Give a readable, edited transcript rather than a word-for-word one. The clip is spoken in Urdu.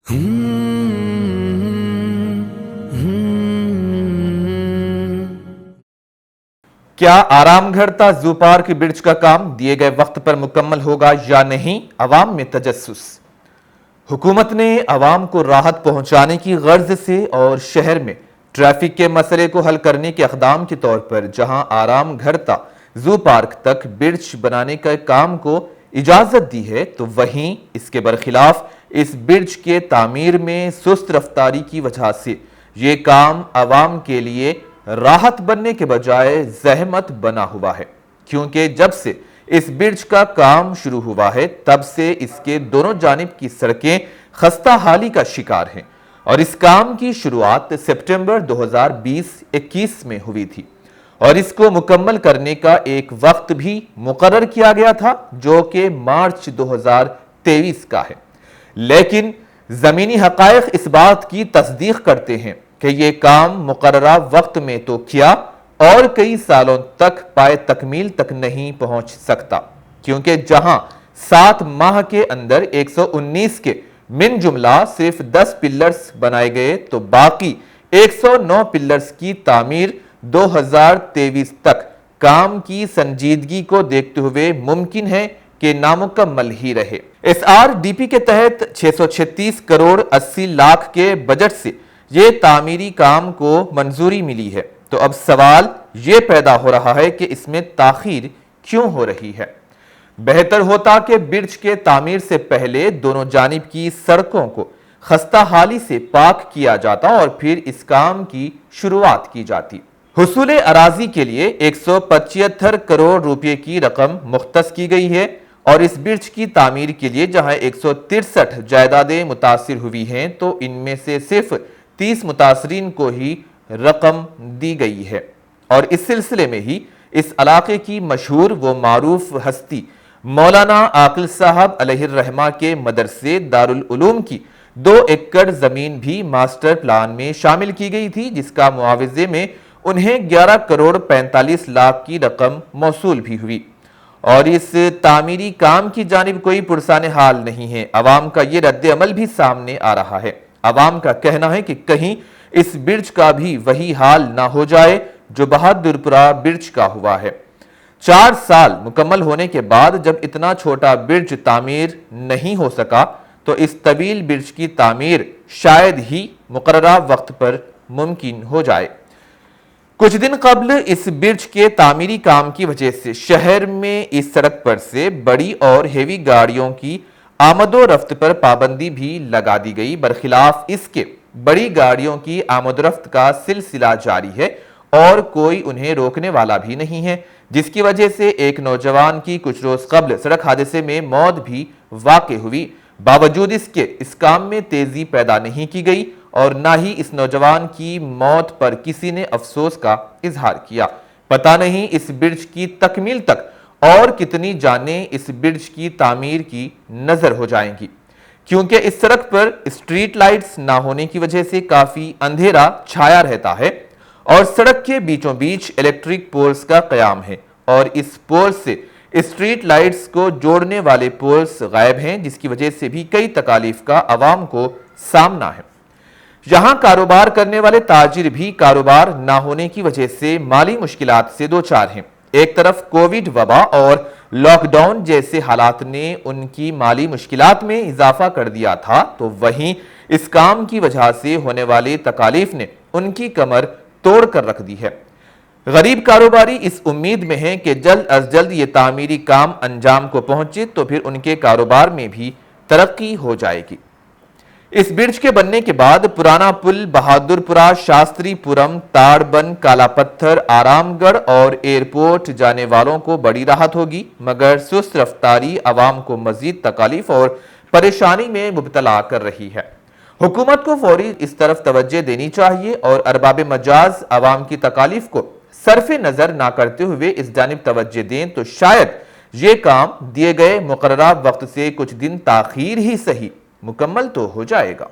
کیا آرام گھر تا زو پارک برج کا کام دیے گئے وقت پر مکمل ہوگا یا نہیں؟ عوام میں تجسس۔ حکومت نے عوام کو راحت پہنچانے کی غرض سے اور شہر میں ٹریفک کے مسئلے کو حل کرنے کے اقدام کے طور پر جہاں آرام گھر تا زو پارک تک برج بنانے کا کام کو اجازت دی ہے، تو وہیں اس کے برخلاف اس برج کے تعمیر میں سست رفتاری کی وجہ سے یہ کام عوام کے لیے راحت بننے کے بجائے زحمت بنا ہوا ہے، کیونکہ جب سے اس برج کا کام شروع ہوا ہے تب سے اس کے دونوں جانب کی سڑکیں خستہ حالی کا شکار ہیں، اور اس کام کی شروعات سپٹمبر 2020-21 میں ہوئی تھی اور اس کو مکمل کرنے کا ایک وقت بھی مقرر کیا گیا تھا جو کہ مارچ 2023 کا ہے، لیکن زمینی حقائق اس بات کی تصدیق کرتے ہیں کہ یہ کام مقررہ وقت میں تو کیا اور کئی سالوں تک پائے تکمیل تک نہیں پہنچ سکتا، کیونکہ جہاں 7 ماہ کے اندر 119 کے من جملہ صرف 10 پلرز بنائے گئے تو باقی 109 پلرز کی تعمیر 2023 تک کام کی سنجیدگی کو دیکھتے ہوئے ممکن ہے کہ نامکمل ہی رہے۔ ایس آر ڈی پی کے تحت 636 کروڑ 80 لاکھ کے بجٹ سے یہ تعمیری کام کو منظوری ملی ہے، تو اب سوال یہ پیدا ہو رہا ہے کہ اس میں تاخیر کیوں ہو رہی ہے؟ بہتر ہوتا کہ برج کے تعمیر سے پہلے دونوں جانب کی سڑکوں کو خستہ حالی سے پاک کیا جاتا اور پھر اس کام کی شروعات کی جاتی۔ حصول اراضی کے لیے 175 کروڑ روپے کی رقم مختص کی گئی ہے اور اس برج کی تعمیر کے لیے جہاں 163 جائیدادیں متاثر ہوئی ہیں تو ان میں سے صرف 30 متاثرین کو ہی رقم دی گئی ہے، اور اس سلسلے میں ہی اس علاقے کی مشہور و معروف ہستی مولانا عاقل صاحب علیہ الرحمہ کے مدرسے دارالعلوم کی 2 ایکڑ زمین بھی ماسٹر پلان میں شامل کی گئی تھی، جس کا معاوضے میں انہیں 11 کروڑ 45 لاکھ کی رقم موصول بھی ہوئی، اور اس تعمیری کام کی جانب کوئی پرسان حال نہیں ہے۔ عوام کا یہ رد عمل بھی سامنے آ رہا ہے۔ عوام کا کہنا ہے کہ کہیں اس برج کا بھی وہی حال نہ ہو جائے جو بہادرپورہ برج کا ہوا ہے۔ 4 سال مکمل ہونے کے بعد جب اتنا چھوٹا برج تعمیر نہیں ہو سکا تو اس طویل برج کی تعمیر شاید ہی مقررہ وقت پر ممکن ہو جائے۔ کچھ دن قبل اس برج کے تعمیری کام کی وجہ سے شہر میں اس سڑک پر سے بڑی اور ہیوی گاڑیوں کی آمد و رفت پر پابندی بھی لگا دی گئی، برخلاف اس کے بڑی گاڑیوں کی آمد و رفت کا سلسلہ جاری ہے اور کوئی انہیں روکنے والا بھی نہیں ہے، جس کی وجہ سے ایک نوجوان کی کچھ روز قبل سڑک حادثے میں موت بھی واقع ہوئی۔ باوجود اس کے اس کام میں تیزی پیدا نہیں کی گئی اور نہ ہی اس نوجوان کی موت پر کسی نے افسوس کا اظہار کیا۔ پتہ نہیں اس برج کی تکمیل تک اور کتنی جانیں اس برج کی تعمیر کی نظر ہو جائیں گی، کیونکہ اس سڑک پر اسٹریٹ لائٹس نہ ہونے کی وجہ سے کافی اندھیرا چھایا رہتا ہے اور سڑک کے بیچوں بیچ الیکٹرک پولز کا قیام ہے، اور اس پول سے اسٹریٹ لائٹس کو جوڑنے والے پولز غائب ہیں، جس کی وجہ سے بھی کئی تکالیف کا عوام کو سامنا ہے۔ یہاں کاروبار کرنے والے تاجر بھی کاروبار نہ ہونے کی وجہ سے مالی مشکلات سے دوچار ہیں۔ ایک طرف کووڈ وبا اور لاک ڈاؤن جیسے حالات نے ان کی مالی مشکلات میں اضافہ کر دیا تھا، تو وہیں اس کام کی وجہ سے ہونے والی تکالیف نے ان کی کمر توڑ کر رکھ دی ہے۔ غریب کاروباری اس امید میں ہیں کہ جلد از جلد یہ تعمیری کام انجام کو پہنچے تو پھر ان کے کاروبار میں بھی ترقی ہو جائے گی۔ اس برج کے بننے کے بعد پرانا پل بہادرپورہ، شاستری پورم، تاڑ بن، کالا پتھر، آرام گڑھ اور ایئرپورٹ جانے والوں کو بڑی راحت ہوگی، مگر سست رفتاری عوام کو مزید تکالیف اور پریشانی میں مبتلا کر رہی ہے۔ حکومت کو فوری اس طرف توجہ دینی چاہیے اور ارباب مجاز عوام کی تکالیف کو صرف نظر نہ کرتے ہوئے اس جانب توجہ دیں تو شاید یہ کام دیے گئے مقررہ وقت سے کچھ دن تاخیر ہی صحیح مکمل تو ہو جائے گا۔